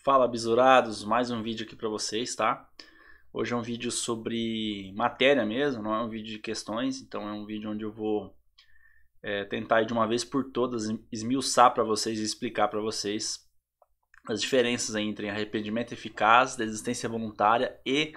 Fala, bisurados, mais um vídeo aqui para vocês, tá? Hoje é um vídeo sobre matéria mesmo, não é um vídeo de questões, então é um vídeo onde eu vou tentar de uma vez por todas esmiuçar para vocês e explicar para vocês as diferenças aí entre arrependimento eficaz, desistência voluntária e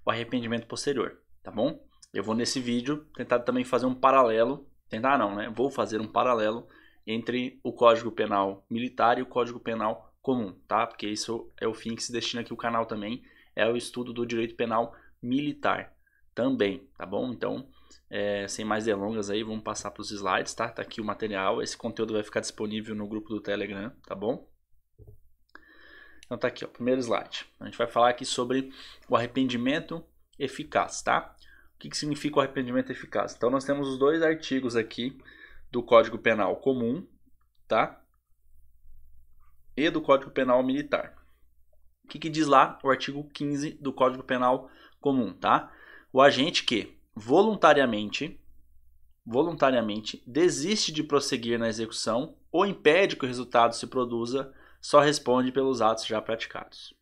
o arrependimento posterior, tá bom? Eu vou nesse vídeo tentar também fazer um paralelo, tentar não, né? Vou fazer um paralelo entre o Código Penal Militar e o Código Penal comum, tá? Porque isso é o fim que se destina aqui o canal também, é o estudo do direito penal militar também, tá bom? Então, sem mais delongas aí, vamos passar para os slides, tá? Tá aqui o material, esse conteúdo vai ficar disponível no grupo do Telegram, tá bom? Então tá aqui, ó, primeiro slide. A gente vai falar aqui sobre o arrependimento eficaz, tá? O que significa o arrependimento eficaz? Então nós temos os dois artigos aqui do Código Penal comum, tá? E do Código Penal militar. O que diz lá o artigo 15 do Código Penal comum, tá? O agente que voluntariamente desiste de prosseguir na execução ou impede que o resultado se produza só responde pelos atos já praticados,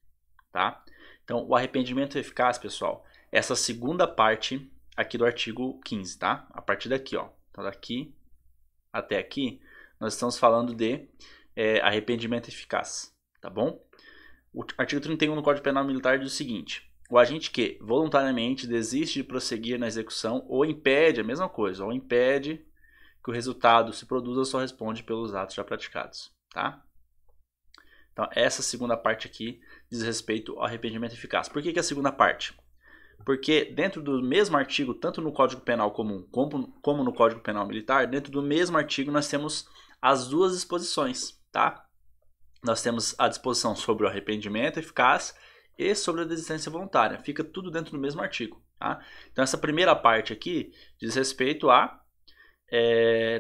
tá? Então, o arrependimento eficaz, pessoal, essa segunda parte aqui do artigo 15, tá? A partir daqui, ó. Então, daqui até aqui, nós estamos falando de arrependimento eficaz, tá bom? O artigo 31 do Código Penal Militar diz o seguinte: o agente que voluntariamente desiste de prosseguir na execução ou impede, a mesma coisa, ou impede que o resultado se produza só responde pelos atos já praticados, tá? Então, essa segunda parte aqui diz respeito ao arrependimento eficaz. Por que a segunda parte? Porque dentro do mesmo artigo, tanto no Código Penal comum como no Código Penal Militar, dentro do mesmo artigo nós temos as duas disposições, tá? Nós temos a disposição sobre o arrependimento eficaz e sobre a desistência voluntária. Fica tudo dentro do mesmo artigo, tá? Então, essa primeira parte aqui diz respeito à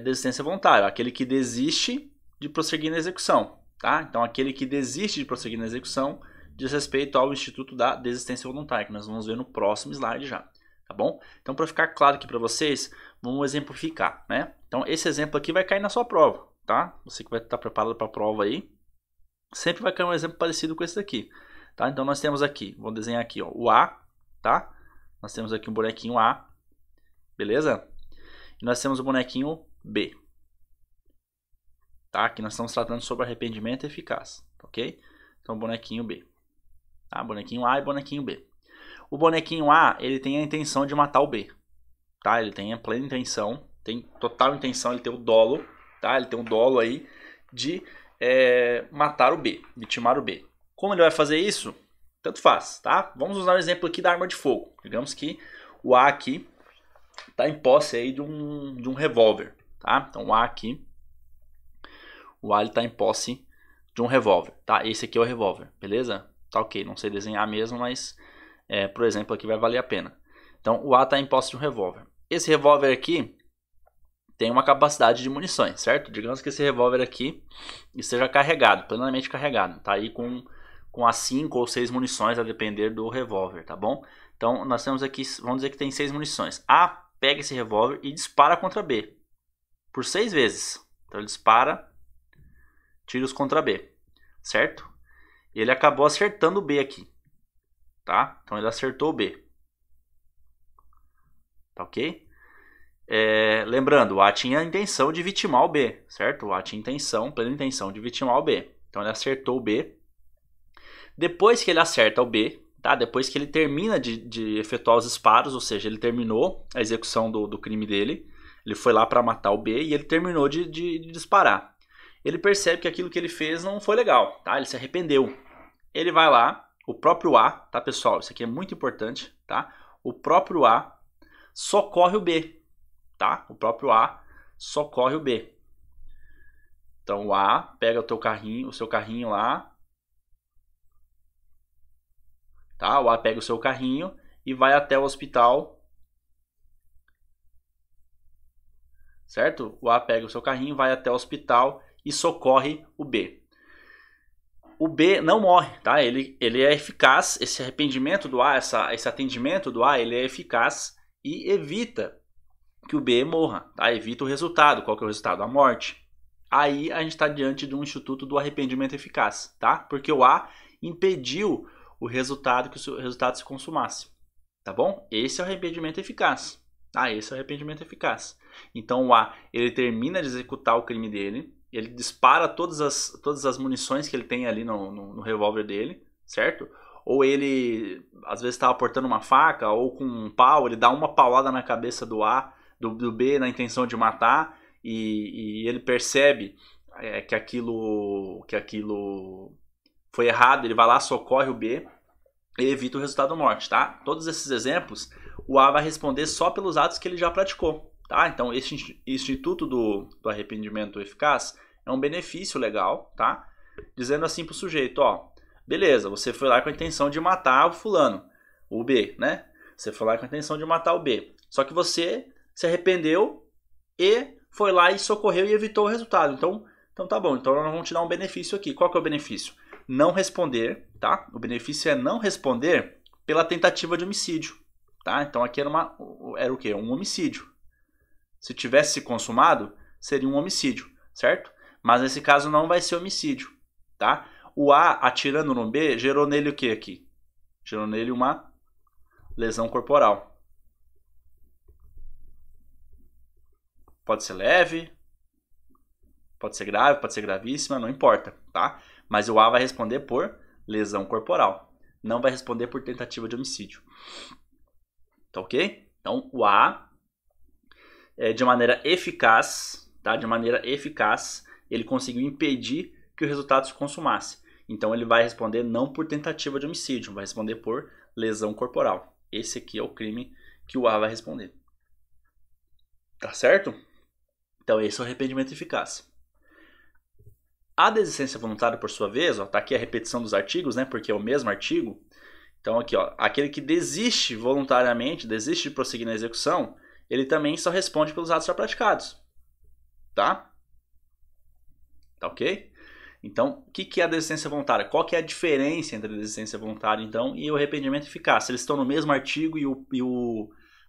desistência voluntária, aquele que desiste de prosseguir na execução. Tá? Então, aquele que desiste de prosseguir na execução diz respeito ao Instituto da Desistência Voluntária, que nós vamos ver no próximo slide já, tá bom? Então, para ficar claro aqui para vocês, vamos exemplificar, né? Então, esse exemplo aqui vai cair na sua prova, tá? Você que vai estar preparado para a prova aí, sempre vai cair um exemplo parecido com esse daqui, tá? Então, nós temos aqui, vou desenhar aqui, ó, o A, tá? Nós temos aqui um bonequinho A, beleza? E nós temos o bonequinho B. Tá? Aqui nós estamos tratando sobre arrependimento eficaz, ok? Então, bonequinho B. Tá? Bonequinho A e bonequinho B. O bonequinho A, ele tem a intenção de matar o B. Tá? Ele tem a plena intenção, tem total intenção, ele tem o dolo, tá? Ele tem o dolo aí de matar o B, vitimar o B. Como ele vai fazer isso? Tanto faz, tá? Vamos usar o exemplo aqui da arma de fogo. Digamos que o A aqui está em posse aí de um revólver, tá? Então, o A aqui, o A está em posse de um revólver, tá? Esse aqui é o revólver, beleza? Tá ok, não sei desenhar mesmo, mas por exemplo aqui vai valer a pena. Então o A está em posse de um revólver. Esse revólver aqui tem uma capacidade de munições, certo? Digamos que esse revólver aqui esteja carregado, plenamente carregado. Tá aí com as 5 ou 6 munições a depender do revólver, tá bom? Então nós temos aqui, vamos dizer que tem 6 munições. A pega esse revólver e dispara contra B por 6 vezes. Então ele dispara tiros contra B, certo? Ele acabou acertando o B aqui, tá? Então ele acertou o B, tá ok? Lembrando, o A tinha a intenção de vitimar o B, certo? O A tinha plena intenção de vitimar o B. Então ele acertou o B. Depois que ele acerta o B, tá? Depois que ele termina de efetuar os disparos, ou seja, ele terminou a execução do crime dele, ele foi lá para matar o B e ele terminou de disparar. Ele percebe que aquilo que ele fez não foi legal, tá? Ele se arrependeu. Ele vai lá, o próprio A, tá, pessoal? Isso aqui é muito importante, tá? O próprio A socorre o B, tá? O próprio A socorre o B. Então o A pega o seu carrinho lá, tá? O A pega o seu carrinho e vai até o hospital, certo? O A pega o seu carrinho, vai até o hospital e socorre o B. O B não morre, tá? Ele é eficaz, esse arrependimento do A, esse atendimento do A, ele é eficaz e evita que o B morra, tá? Evita o resultado. Qual que é o resultado? A morte. Aí a gente está diante de um instituto do arrependimento eficaz, tá? Porque o A impediu o resultado que o resultado se consumasse. Tá bom? Esse é o arrependimento eficaz. Esse é o arrependimento eficaz. Então o A, ele termina de executar o crime dele, ele dispara todas as munições que ele tem ali no revólver dele, certo? Ou ele, às vezes, estava portando uma faca ou com um pau, ele dá uma paulada na cabeça do B na intenção de matar, e ele percebe que aquilo foi errado, ele vai lá, socorre o B e evita o resultado da morte, tá? Todos esses exemplos, o A vai responder só pelos atos que ele já praticou, tá? Então, esse instituto do arrependimento eficaz é um benefício legal, tá? Dizendo assim pro sujeito, ó, beleza, você foi lá com a intenção de matar o fulano, o B, né? Você foi lá com a intenção de matar o B. Só que você se arrependeu e foi lá e socorreu e evitou o resultado. Então tá bom, então nós vamos te dar um benefício aqui. Qual que é o benefício? Não responder, tá? O benefício é não responder pela tentativa de homicídio, tá? Então aqui era o quê? Um homicídio. Se tivesse se consumado, seria um homicídio, certo? Mas nesse caso não vai ser homicídio, tá? O A atirando no B gerou nele o que aqui? Gerou nele uma lesão corporal. Pode ser leve, pode ser grave, pode ser gravíssima, não importa, tá? Mas o A vai responder por lesão corporal. Não vai responder por tentativa de homicídio. Tá ok? Então o A, de maneira eficaz, tá? De maneira eficaz, ele conseguiu impedir que o resultado se consumasse. Então ele vai responder não por tentativa de homicídio, vai responder por lesão corporal. Esse aqui é o crime que o A vai responder. Tá certo? Então esse é o arrependimento eficaz. A desistência voluntária, por sua vez, ó, tá aqui a repetição dos artigos, né? Porque é o mesmo artigo. Então aqui, ó, aquele que desiste voluntariamente, desiste de prosseguir na execução, ele também só responde pelos atos já praticados. Tá? Tá ok? Então, o que é a desistência voluntária? Qual que é a diferença entre a desistência voluntária, então, e o arrependimento eficaz? Eles estão no mesmo artigo e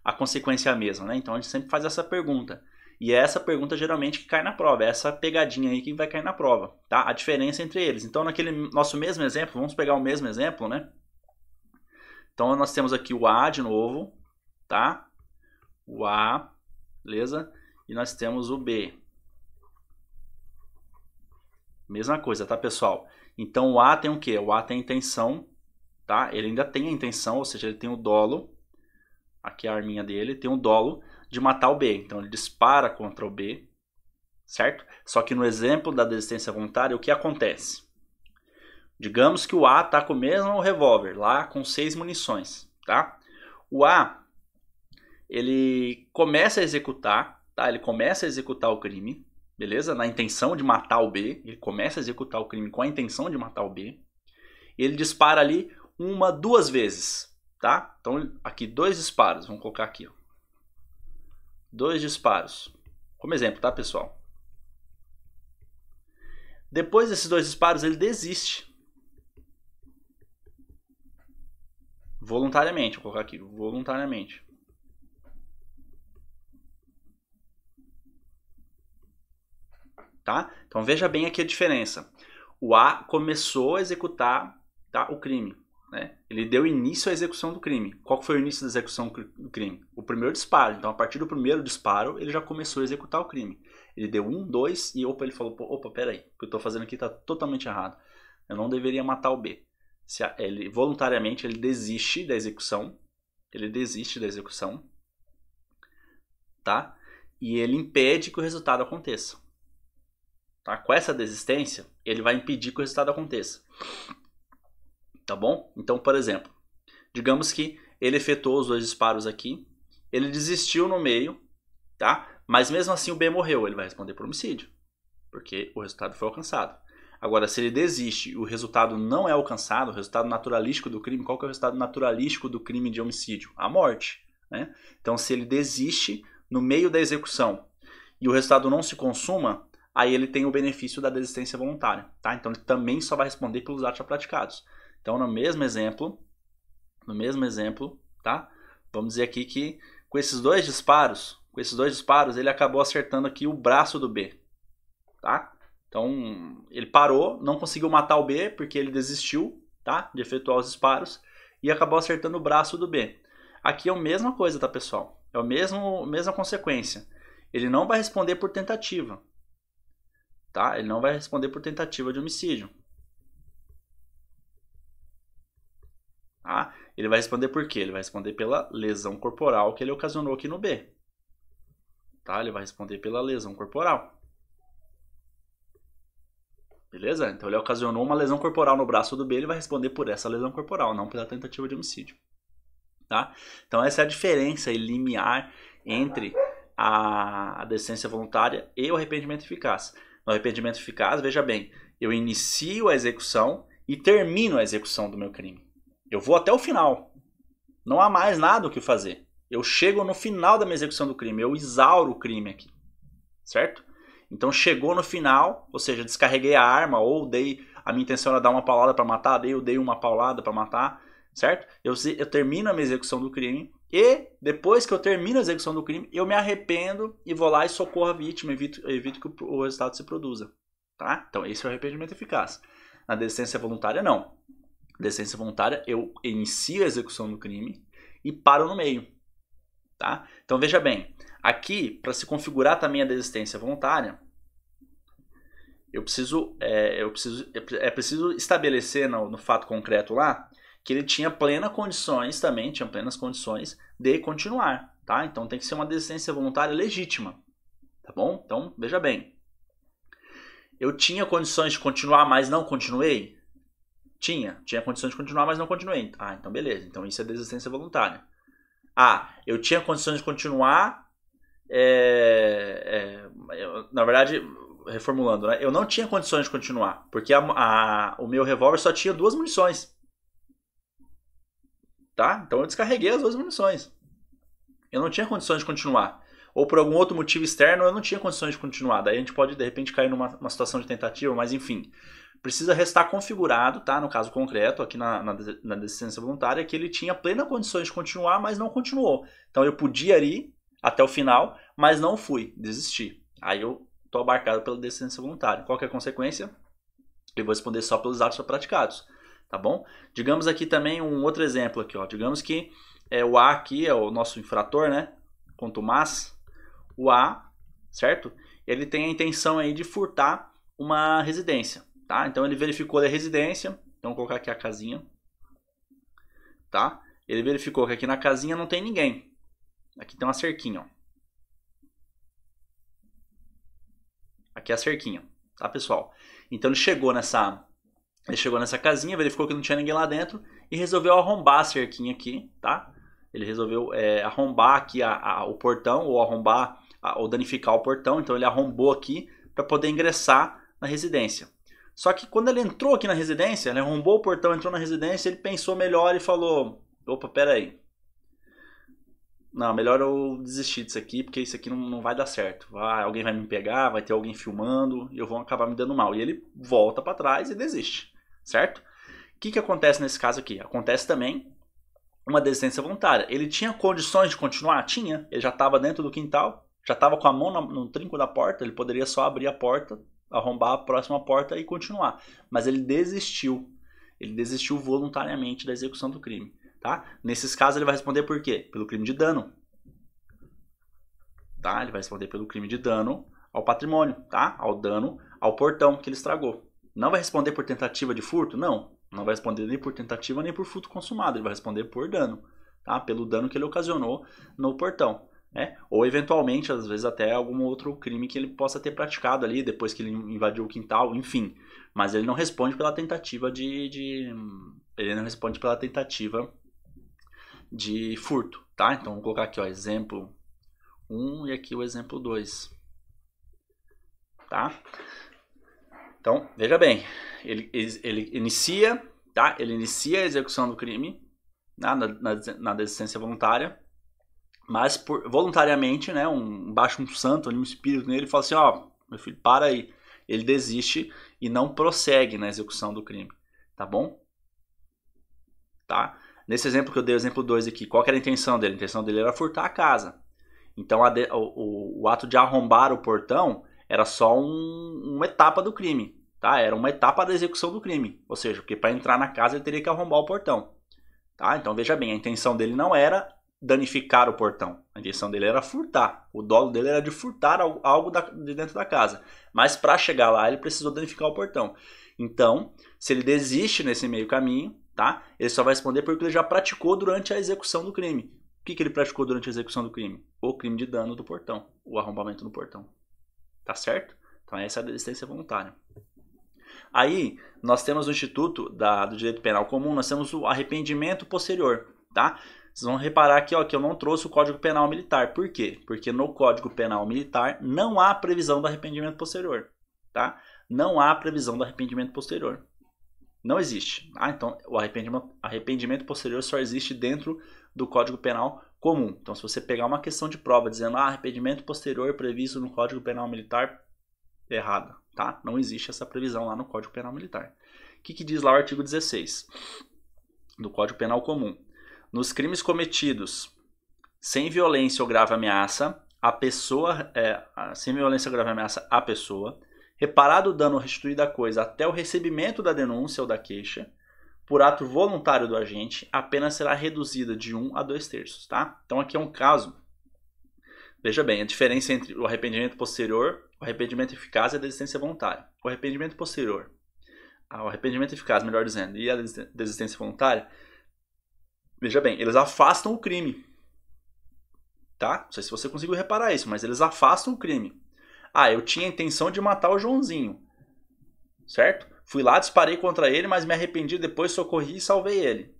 a consequência é a mesma, né? Então, a gente sempre faz essa pergunta. E é essa pergunta, geralmente, que cai na prova. É essa pegadinha aí que vai cair na prova, tá? A diferença entre eles. Então, naquele nosso mesmo exemplo, vamos pegar o mesmo exemplo, né? Então, nós temos aqui o A de novo, tá? O A, beleza? E nós temos o B. Mesma coisa, tá, pessoal? Então o A tem o quê? O A tem a intenção, tá? Ele ainda tem a intenção, ou seja, ele tem o dolo. Aqui é a arminha dele, tem o dolo de matar o B. Então ele dispara contra o B, certo? Só que no exemplo da desistência voluntária, o que acontece? Digamos que o A tá com o mesmo revólver, lá com 6 munições, tá? O A, ele começa a executar, tá? Ele começa a executar o crime. Beleza? Na intenção de matar o B. Ele começa a executar o crime com a intenção de matar o B. Ele dispara ali 1, 2 vezes. Tá? Então, aqui 2 disparos. Vamos colocar aqui. Ó. 2 disparos. Como exemplo, tá, pessoal? Depois desses 2 disparos, ele desiste. Voluntariamente. Vou colocar aqui. Voluntariamente. Tá? Então veja bem aqui a diferença. O A começou a executar, tá, o crime. Né? Ele deu início à execução do crime. Qual foi o início da execução do crime? O primeiro disparo. Então a partir do primeiro disparo ele já começou a executar o crime. Ele deu 1, 2 e ele falou, opa, peraí, o que eu estou fazendo aqui está totalmente errado. Eu não deveria matar o B. Ele voluntariamente ele desiste da execução. Ele desiste da execução. Tá? E ele impede que o resultado aconteça. Tá? Com essa desistência, ele vai impedir que o resultado aconteça. Tá bom? Então, por exemplo, digamos que ele efetuou os 2 disparos aqui, ele desistiu no meio, tá? Mas mesmo assim o B morreu, ele vai responder por homicídio, porque o resultado foi alcançado. Agora, se ele desiste e o resultado não é alcançado, o resultado naturalístico do crime, qual que é o resultado naturalístico do crime de homicídio? A morte, né? Então, se ele desiste no meio da execução e o resultado não se consuma, aí ele tem o benefício da desistência voluntária, tá? Então ele também só vai responder pelos atos já praticados. Então no mesmo exemplo, tá? Vamos dizer aqui que com esses 2 disparos, ele acabou acertando aqui o braço do B, tá? Então ele parou, não conseguiu matar o B porque ele desistiu, tá? De efetuar os disparos e acabou acertando o braço do B. Aqui é a mesma coisa, tá, pessoal? É a mesma consequência. Ele não vai responder por tentativa, tá? Ele não vai responder por tentativa de homicídio. Tá? Ele vai responder por quê? Ele vai responder pela lesão corporal que ele ocasionou aqui no B. Tá? Ele vai responder pela lesão corporal. Beleza? Então ele ocasionou uma lesão corporal no braço do B, ele vai responder por essa lesão corporal, não pela tentativa de homicídio. Tá? Então essa é a diferença limiar entre a desistência voluntária e o arrependimento eficaz. No arrependimento eficaz, veja bem, eu inicio a execução e termino a execução do meu crime. Eu vou até o final. Não há mais nada o que fazer. Eu chego no final da minha execução do crime, eu exauro o crime aqui. Certo? Então chegou no final, ou seja, descarreguei a arma ou a minha intenção era dar uma paulada para matar, eu dei uma paulada para matar, certo? Eu termino a minha execução do crime e depois que eu termino a execução do crime, eu me arrependo e vou lá e socorro a vítima, evito que o resultado se produza, tá? Então esse é o arrependimento eficaz. Na desistência voluntária não. Na desistência voluntária eu inicio a execução do crime e paro no meio, tá? Então veja bem, aqui para se configurar também a desistência voluntária, é preciso estabelecer no fato concreto lá que ele tinha plenas condições de continuar, tá? Então tem que ser uma desistência voluntária legítima, tá bom? Então veja bem, eu tinha condições de continuar, mas não continuei? Tinha condições de continuar, mas não continuei. Ah, então beleza, então isso é desistência voluntária. Ah, eu tinha condições de continuar, na verdade, reformulando, né? Eu não tinha condições de continuar, porque o meu revólver só tinha 2 munições. Tá? Então eu descarreguei as 2 munições. Eu não tinha condições de continuar. Ou por algum outro motivo externo eu não tinha condições de continuar. Daí a gente pode de repente cair numa situação de tentativa, mas enfim. Precisa restar configurado, tá? No caso concreto, aqui na desistência voluntária, que ele tinha plenas condições de continuar, mas não continuou. Então eu podia ir até o final, mas não fui, desisti. Aí eu estou abarcado pela desistência voluntária. Qual que é a consequência? Eu vou responder só pelos atos praticados, tá bom? Digamos aqui também um outro exemplo aqui, ó. Digamos que o A aqui é o nosso infrator, né? Contumaz. O A, certo? Ele tem a intenção aí de furtar uma residência, tá? Então ele verificou a residência. Então vou colocar aqui a casinha, tá? Ele verificou que aqui na casinha não tem ninguém. Aqui tem uma cerquinha, ó. Aqui é a cerquinha, tá, pessoal? Então ele chegou nessa casinha, verificou que não tinha ninguém lá dentro e resolveu arrombar a cerquinha aqui, tá? Ele resolveu arrombar aqui o portão, ou arrombar ou danificar o portão. Então ele arrombou aqui para poder ingressar na residência. Só que quando ele entrou aqui na residência, ele arrombou o portão, entrou na residência, ele pensou melhor e falou: opa, pera aí. Não, melhor eu desistir disso aqui, porque isso aqui não vai dar certo. Alguém vai me pegar, vai ter alguém filmando e eu vou acabar me dando mal. E ele volta para trás e desiste, certo? O que acontece nesse caso aqui? Acontece também uma desistência voluntária. Ele tinha condições de continuar? Tinha. Ele já estava dentro do quintal, já estava com a mão no trinco da porta, ele poderia só abrir a porta, arrombar a próxima porta e continuar. Mas ele desistiu. Ele desistiu voluntariamente da execução do crime. Tá? Nesses casos ele vai responder por quê? Pelo crime de dano. Tá? Ele vai responder pelo crime de dano ao patrimônio, tá? Ao dano ao portão que ele estragou. Não vai responder por tentativa de furto? Não. Não vai responder nem por tentativa nem por furto consumado. Ele vai responder por dano, tá? Pelo dano que ele ocasionou no portão, né? Ou eventualmente, às vezes até algum outro crime que ele possa ter praticado ali depois que ele invadiu o quintal, enfim. Mas ele não responde pela tentativa ele não responde pela tentativa de furto, tá? Então vamos colocar aqui, ó, exemplo 1 e aqui o exemplo 2, tá? Então, veja bem, ele inicia, tá? Ele inicia a execução do crime, tá? na desistência voluntária, mas voluntariamente, né? Baixa um santo, um espírito nele e fala assim: ó, meu filho, para aí. Ele desiste e não prossegue na execução do crime, tá bom? Tá? Nesse exemplo que eu dei, o exemplo 2 aqui, qual que era a intenção dele? A intenção dele era furtar a casa. Então o ato de arrombar o portão era só uma etapa do crime. tá? Era uma etapa da execução do crime, ou seja, porque para entrar na casa ele teria que arrombar o portão, tá? Então veja bem, a intenção dele não era danificar o portão, a intenção dele era furtar, o dolo dele era de furtar algo de dentro da casa, mas para chegar lá ele precisou danificar o portão. Então, se ele desiste nesse meio caminho, tá? Ele só vai responder porque ele já praticou durante a execução do crime. O que ele praticou durante a execução do crime? O crime de dano do portão, o arrombamento do portão. Tá certo? Então essa é a desistência voluntária. Aí, nós temos no Instituto do Direito Penal Comum, nós temos o arrependimento posterior, tá? Vocês vão reparar aqui, ó, que eu não trouxe o Código Penal Militar. Por quê? Porque no Código Penal Militar não há previsão do arrependimento posterior, tá? Não há previsão do arrependimento posterior. Não existe. Ah, então o arrependimento posterior só existe dentro do Código Penal Comum. Então se você pegar uma questão de prova dizendo arrependimento posterior previsto no Código Penal Militar, errado, tá? Não existe essa previsão lá no Código Penal Militar. O que diz lá o artigo 16 do Código Penal Comum? Nos crimes cometidos sem violência ou grave ameaça, sem violência ou grave ameaça à pessoa, reparado o dano ou restituída a coisa até o recebimento da denúncia ou da queixa, por ato voluntário do agente, a pena será reduzida de 1 a 2/3, tá? Então aqui é um caso, veja bem, a diferença entre o arrependimento posterior, o arrependimento eficaz e a desistência voluntária. O arrependimento posterior, o arrependimento eficaz, melhor dizendo, e a desistência voluntária, veja bem, eles afastam o crime, tá? Não sei se você conseguiu reparar isso, mas eles afastam o crime. Ah, eu tinha a intenção de matar o Joãozinho, certo? Fui lá, disparei contra ele, mas me arrependi, depois socorri e salvei ele.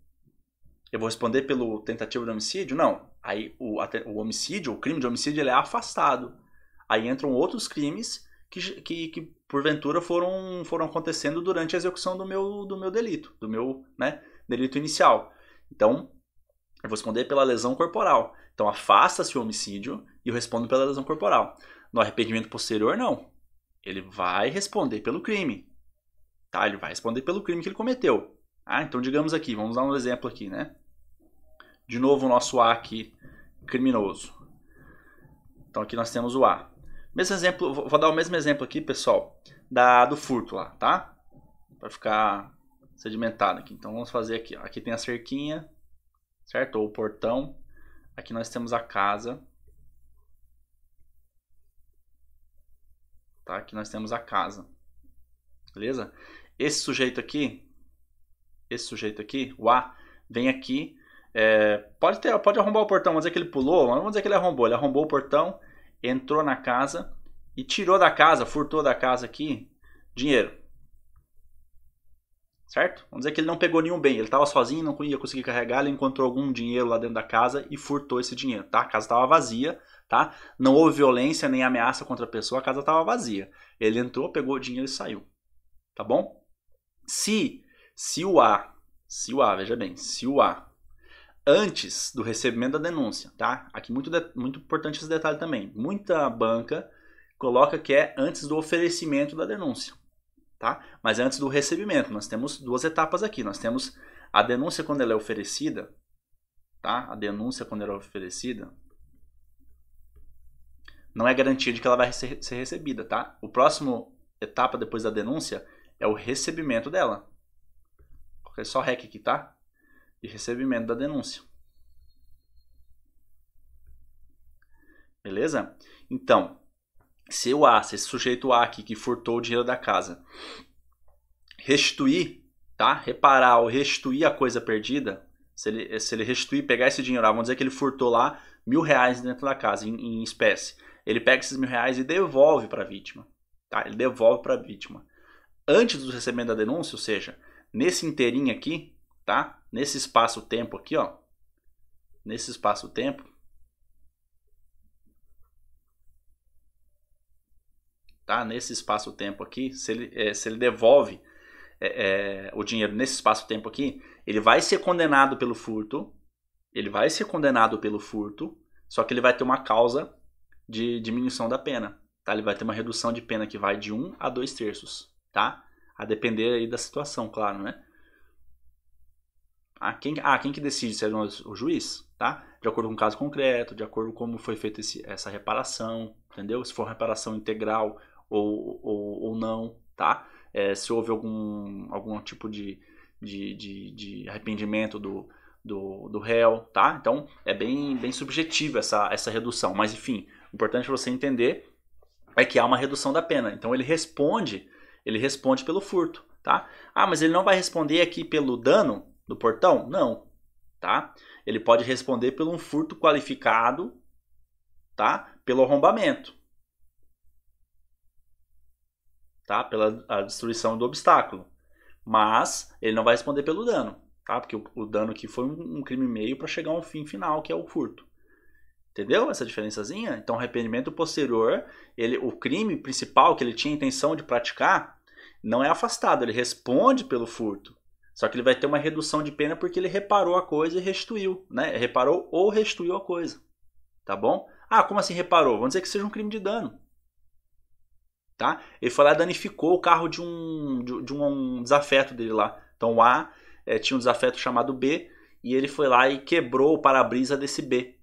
Eu vou responder pelo tentativa de homicídio? Não. Aí o homicídio, o crime de homicídio, ele é afastado. Aí entram outros crimes que porventura foram acontecendo durante a execução do meu delito, do meu, né, delito inicial. Então, eu vou responder pela lesão corporal. Então, afasta-se o homicídio e eu respondo pela lesão corporal. No arrependimento posterior, não. Ele vai responder pelo crime. Tá? Ele vai responder pelo crime que ele cometeu. Ah, então, digamos aqui, vamos dar um exemplo aqui, né? De novo, o nosso A aqui, criminoso. Então, aqui nós temos o A. Mesmo exemplo, vou dar o mesmo exemplo aqui, pessoal, do furto lá, tá? Para ficar sedimentado aqui. Então, vamos fazer aqui. Ó. Aqui tem a cerquinha, certo? Ou o portão. Aqui nós temos a casa. Tá? Aqui nós temos a casa. Beleza? Esse sujeito aqui, o A, vem aqui. Pode arrombar o portão, vamos dizer que ele pulou, mas vamos dizer que ele arrombou o portão, entrou na casa e tirou da casa, furtou da casa aqui, dinheiro. Certo? Vamos dizer que ele não pegou nenhum bem, ele estava sozinho, não ia conseguir carregar, ele encontrou algum dinheiro lá dentro da casa e furtou esse dinheiro, tá? A casa estava vazia, tá? Não houve violência nem ameaça contra a pessoa, a casa estava vazia. Ele entrou, pegou o dinheiro e saiu. Tá bom? Se o A, veja bem, se o A, antes do recebimento da denúncia, tá? Aqui muito importante esse detalhe também. Muita banca coloca que é antes do oferecimento da denúncia, tá? Mas antes do recebimento. Nós temos duas etapas aqui. Nós temos a denúncia quando ela é oferecida, tá? A denúncia quando ela é oferecida não é garantia de que ela vai ser recebida, tá? O próximo etapa depois da denúncia é o recebimento dela. Vou colocar só REC aqui, tá? De recebimento da denúncia. Beleza? Então, se esse sujeito A aqui que furtou o dinheiro da casa, restituir, tá? Reparar ou restituir a coisa perdida, se ele restituir, pegar esse dinheiro lá, vamos dizer que ele furtou lá R$1.000 dentro da casa, em espécie. Ele pega esses R$1.000 e devolve para a vítima, tá? Ele devolve para a vítima. Antes do recebimento da denúncia, ou seja, nesse inteirinho aqui, tá? Nesse espaço-tempo aqui, ó. Nesse espaço-tempo, tá? Nesse espaço-tempo aqui, se ele devolve o dinheiro nesse espaço-tempo aqui, ele vai ser condenado pelo furto. Ele vai ser condenado pelo furto, só que ele vai ter uma causa de diminuição da pena, tá? Ele vai ter uma redução de pena que vai de 1 a 2/3, tá? A depender aí da situação, claro, né? Quem que decide se é o juiz, tá? De acordo com o caso concreto, de acordo com como foi feita essa reparação, entendeu? Se for uma reparação integral ou não, tá? se houve algum tipo de arrependimento do réu, tá? Então é bem subjetiva essa redução, mas enfim, o importante você entender é que há uma redução da pena. Então ele responde pelo furto, tá? Ah, mas ele não vai responder aqui pelo dano do portão? Não, tá? Ele pode responder por um furto qualificado, tá? Pelo arrombamento, tá? Pela a destruição do obstáculo. Mas ele não vai responder pelo dano, tá? Porque o dano aqui foi um crime meio para chegar a um fim final, que é o furto. Entendeu essa diferençazinha? Então, arrependimento posterior, o crime principal que ele tinha intenção de praticar, não é afastado, ele responde pelo furto. Só que ele vai ter uma redução de pena porque ele reparou a coisa e restituiu, né? Reparou ou restituiu a coisa, tá bom? Ah, como assim reparou? Vamos dizer que seja um crime de dano, tá? Ele foi lá e danificou o carro de um desafeto dele lá. Então o A tinha um desafeto chamado B e ele foi lá e quebrou o para-brisa desse B,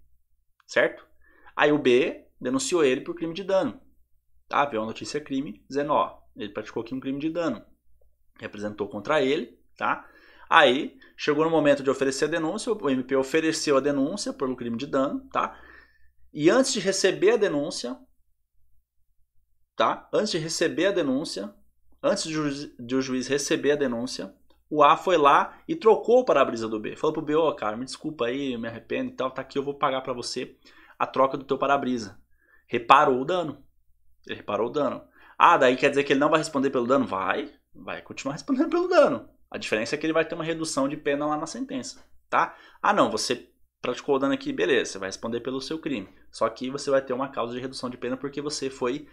certo? Aí o B denunciou ele por crime de dano, tá? Veio a notícia crime dizendo, ó, ele praticou aqui um crime de dano, representou contra ele, tá? Aí chegou no momento de oferecer a denúncia, o MP ofereceu a denúncia pelo crime de dano, tá? E antes de receber a denúncia, tá? Antes de o juiz receber a denúncia, o A foi lá e trocou o para-brisa do B. Falou pro B, ó, cara, me desculpa aí, eu me arrependo e tal, tá aqui, eu vou pagar pra você a troca do teu para-brisa. Reparou o dano. Ele reparou o dano. Ah, daí quer dizer que ele não vai responder pelo dano? Vai continuar respondendo pelo dano. A diferença é que ele vai ter uma redução de pena lá na sentença, tá? Ah, não, você praticou o dano aqui, beleza, você vai responder pelo seu crime. Só que você vai ter uma causa de redução de pena porque você foi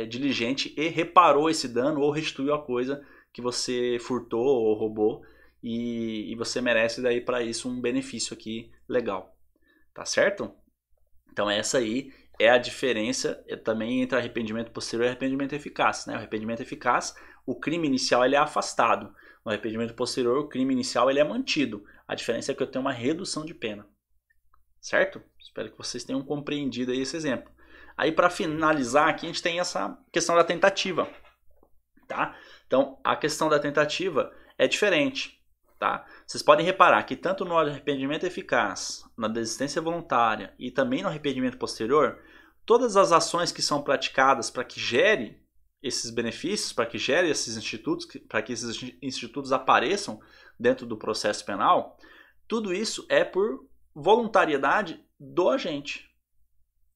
diligente e reparou esse dano ou restituiu a coisa que você furtou ou roubou e você merece daí para isso um benefício aqui legal, tá certo? Então essa aí é a diferença também entre arrependimento posterior e arrependimento eficaz, né? O arrependimento eficaz, o crime inicial ele é afastado. No arrependimento posterior, o crime inicial ele é mantido. A diferença é que eu tenho uma redução de pena, certo? Espero que vocês tenham compreendido aí esse exemplo. Aí para finalizar aqui a gente tem essa questão da tentativa, tá? Então a questão da tentativa é diferente, tá? Vocês podem reparar que tanto no arrependimento eficaz, na desistência voluntária e também no arrependimento posterior, todas as ações que são praticadas para que gere esses benefícios, para que gere esses institutos, para que esses institutos apareçam dentro do processo penal, tudo isso é por voluntariedade do agente,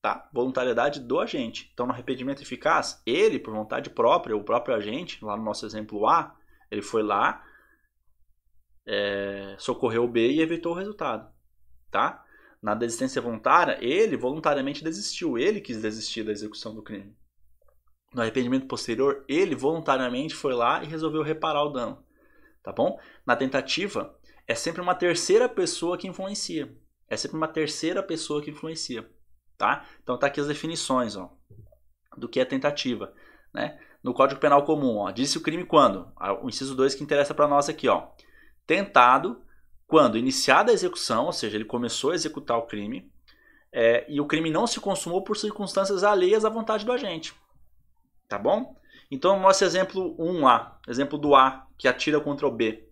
tá? Voluntariedade do agente. Então, no arrependimento eficaz, ele, por vontade própria, o próprio agente, lá no nosso exemplo A, ele foi lá, socorreu o B e evitou o resultado, tá? Na desistência voluntária, ele voluntariamente desistiu, ele quis desistir da execução do crime. No arrependimento posterior, ele voluntariamente foi lá e resolveu reparar o dano, tá bom? Na tentativa, é sempre uma terceira pessoa que influencia. É sempre uma terceira pessoa que influencia, tá? Então tá aqui as definições, ó, do que é tentativa, né? No Código Penal Comum, ó, disse o crime quando? O inciso 2 que interessa para nós aqui, ó. Tentado quando iniciada a execução, ou seja, ele começou a executar o crime, e o crime não se consumou por circunstâncias alheias à vontade do agente. Tá bom? Então, nosso exemplo 1 lá, exemplo do A, que atira contra o B.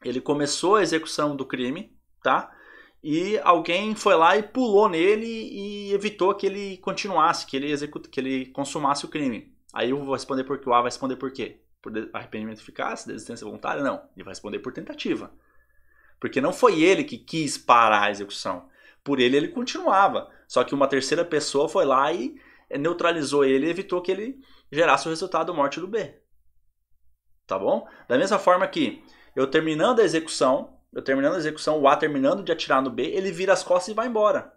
Ele começou a execução do crime, tá? E alguém foi lá e pulou nele e evitou que ele continuasse, que ele consumasse o crime. Aí eu vou responder por quê? O A vai responder por quê? Por arrependimento eficaz, desistência voluntária? Não. Ele vai responder por tentativa. Porque não foi ele que quis parar a execução. Por ele continuava. Só que uma terceira pessoa foi lá e neutralizou ele e evitou que ele gerasse o resultado morte do B. Tá bom? Da mesma forma que eu terminando a execução, o A terminando de atirar no B, ele vira as costas e vai embora.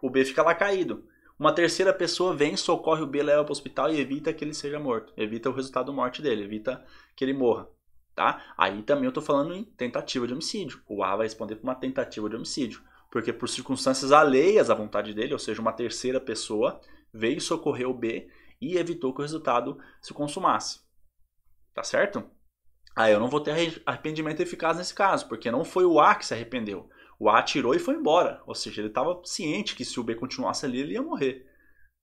O B fica lá caído. Uma terceira pessoa vem, socorre o B, leva para o hospital e evita que ele seja morto. Evita o resultado morte dele, evita que ele morra. Tá? Aí também eu estou falando em tentativa de homicídio. O A vai responder por uma tentativa de homicídio. Porque por circunstâncias alheias à vontade dele, ou seja, uma terceira pessoa, veio socorrer o B e evitou que o resultado se consumasse. Tá certo? Aí eu não vou ter arrependimento eficaz nesse caso, porque não foi o A que se arrependeu. O A atirou e foi embora. Ou seja, ele estava ciente que se o B continuasse ali, ele ia morrer.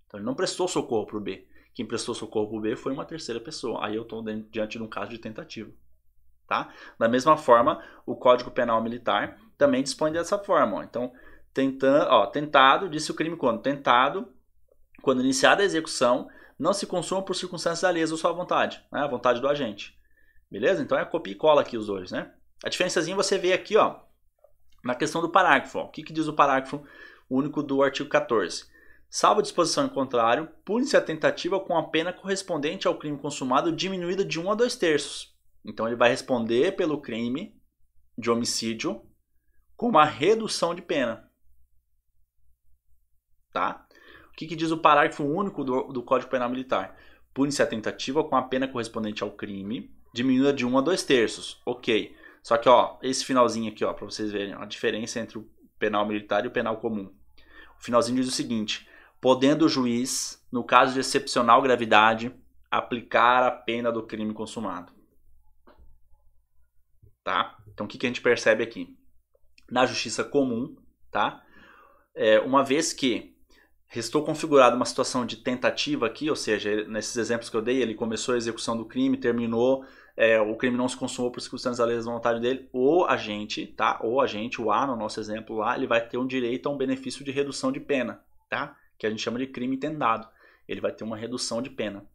Então ele não prestou socorro para o B. quem prestou socorro para o B foi uma terceira pessoa. Aí eu estou diante de um caso de tentativa. Tá? Da mesma forma, o Código Penal Militar também dispõe dessa forma. Ó. Então, tentado, disse o crime quando? Tentado, quando iniciada a execução, não se consuma por circunstâncias alheias à sua vontade, né? A vontade do agente. Beleza? Então é copia e cola aqui os dois, né? A diferençazinha você vê aqui, ó, na questão do parágrafo. Ó. O que diz o parágrafo único do artigo 14? Salvo disposição em contrário, pune-se a tentativa com a pena correspondente ao crime consumado diminuída de 1 a 2/3. Então ele vai responder pelo crime de homicídio com uma redução de pena. Tá? O que diz o parágrafo único do Código Penal Militar? Pune-se a tentativa com a pena correspondente ao crime diminuída de 1 a 2/3. Ok. Só que ó, esse finalzinho aqui, para vocês verem a diferença entre o penal militar e o penal comum. O finalzinho diz o seguinte: podendo o juiz, no caso de excepcional gravidade, aplicar a pena do crime consumado. Tá? Então o que a gente percebe aqui? Na justiça comum, tá? Uma vez que restou configurada uma situação de tentativa aqui, ou seja, nesses exemplos que eu dei, ele começou a execução do crime, terminou, o crime não se consumou por circunstâncias alheias à vontade dele, o agente, tá? O agente, o A, no nosso exemplo lá, ele vai ter um direito a um benefício de redução de pena, tá? Que a gente chama de crime tentado. Ele vai ter uma redução de pena.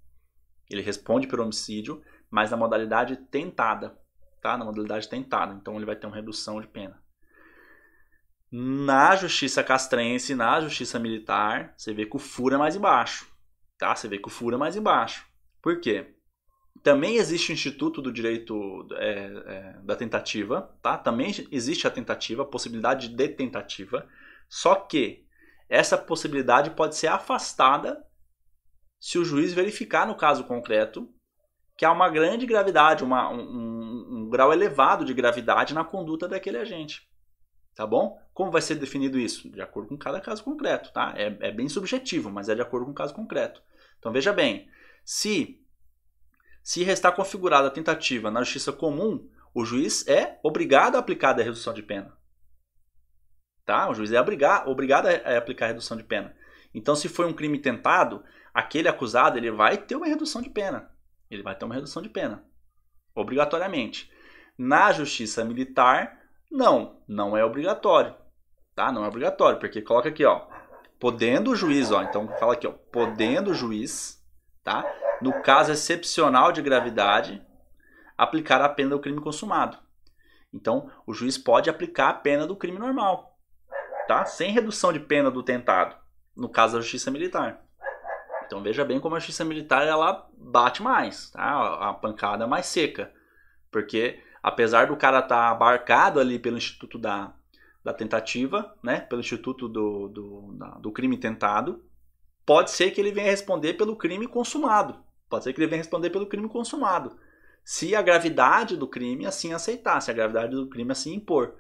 Ele responde pelo homicídio, mas na modalidade tentada, tá? Na modalidade tentada. Então ele vai ter uma redução de pena. Na justiça castrense, na justiça militar, você vê que o furo é mais embaixo, tá? Você vê que o furo é mais embaixo. Por quê? Também existe o Instituto do Direito da Tentativa, tá? Também existe a tentativa, a possibilidade de tentativa, só que essa possibilidade pode ser afastada se o juiz verificar no caso concreto que há uma grande gravidade, um grau elevado de gravidade na conduta daquele agente. Tá bom? Como vai ser definido isso? De acordo com cada caso concreto, tá? É bem subjetivo, mas é de acordo com o caso concreto. Então veja bem, se restar configurada a tentativa na justiça comum, o juiz é obrigado a aplicar a redução de pena. Tá? O juiz é obrigado a aplicar a redução de pena. Então se foi um crime tentado, aquele acusado ele vai ter uma redução de pena. Ele vai ter uma redução de pena, obrigatoriamente. Na justiça militar, não é obrigatório, tá? Não é obrigatório, porque coloca aqui, ó, podendo o juiz, ó, então fala aqui, ó, podendo o juiz, tá? No caso excepcional de gravidade, aplicar a pena do crime consumado. Então, o juiz pode aplicar a pena do crime normal, tá? Sem redução de pena do tentado, no caso da justiça militar. Então, veja bem como a justiça militar, ela bate mais, tá? A pancada é mais seca, porque apesar do cara estar abarcado ali pelo Instituto da Tentativa, né? Pelo Instituto do Crime Tentado, pode ser que ele venha responder pelo crime consumado. Pode ser que ele venha responder pelo crime consumado. Se a gravidade do crime assim aceitar, se a gravidade do crime assim impor.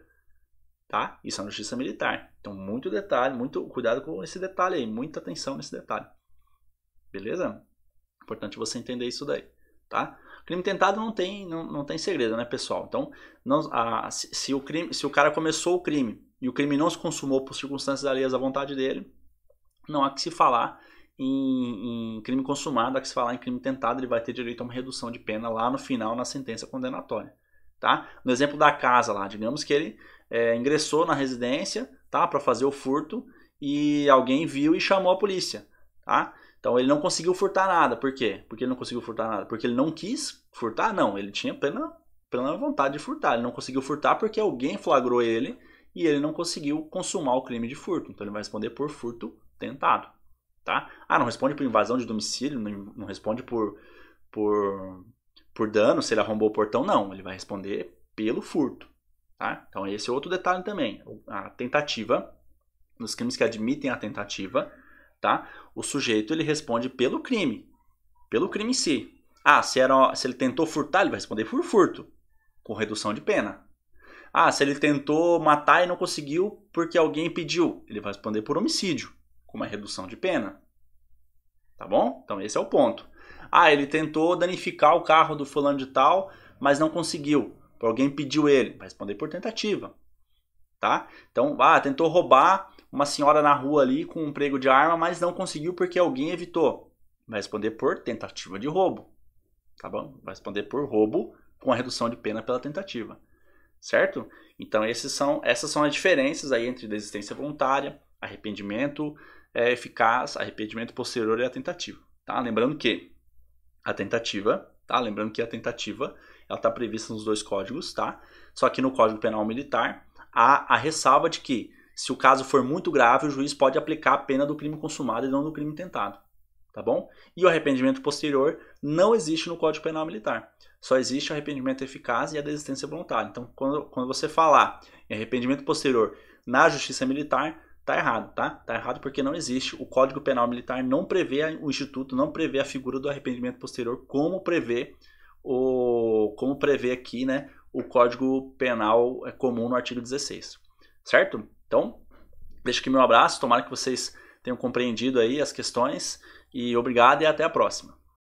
Tá? Isso é na justiça militar. Então, muito detalhe, muito cuidado com esse detalhe aí, muita atenção nesse detalhe. Beleza? Importante você entender isso daí. Tá? Crime tentado não tem segredo, né, pessoal? Então, se o cara começou o crime e o crime não se consumou por circunstâncias alheias à vontade dele, não há que se falar em crime consumado, há que se falar em crime tentado, ele vai ter direito a uma redução de pena lá no final, na sentença condenatória. Tá? No exemplo da casa lá, digamos que ele ingressou na residência, tá, para fazer o furto e alguém viu e chamou a polícia. Tá? Então ele não conseguiu furtar nada. Por quê? Porque ele não conseguiu furtar nada? Porque ele não quis furtar? Não, ele tinha plena vontade de furtar. Ele não conseguiu furtar porque alguém flagrou ele e ele não conseguiu consumar o crime de furto. Então ele vai responder por furto tentado. Tá? Não responde por invasão de domicílio, não responde por dano, se ele arrombou o portão, não. Ele vai responder pelo furto. Tá? Então esse é outro detalhe também. A tentativa, nos crimes que admitem a tentativa, tá? O sujeito ele responde pelo crime em si. Se ele tentou furtar, ele vai responder por furto, com redução de pena. Se ele tentou matar e não conseguiu porque alguém pediu, ele vai responder por homicídio, com uma redução de pena. Tá bom? Então esse é o ponto. Ele tentou danificar o carro do fulano de tal, mas não conseguiu, alguém pediu ele, vai responder por tentativa. Tá? Então, tentou roubar uma senhora na rua ali com um prego de arma, mas não conseguiu porque alguém evitou. Vai responder por tentativa de roubo, tá bom? Vai responder por roubo com a redução de pena pela tentativa, certo? Então essas são as diferenças aí entre desistência voluntária, arrependimento eficaz, arrependimento posterior e a tentativa, tá? Lembrando que a tentativa, ela está prevista nos dois códigos, tá? Só que no Código Penal Militar há a ressalva de que se o caso for muito grave, o juiz pode aplicar a pena do crime consumado e não do crime tentado, tá bom? E o arrependimento posterior não existe no Código Penal Militar. Só existe o arrependimento eficaz e a desistência voluntária. Então, quando você falar em arrependimento posterior na Justiça Militar, tá errado, tá? Tá errado porque não existe. O Código Penal Militar não prevê, o Instituto não prevê a figura do arrependimento posterior como prevê aqui, né, o Código Penal comum no artigo 16. Certo? Então, deixo aqui meu abraço. Tomara que vocês tenham compreendido aí as questões. E obrigado e até a próxima.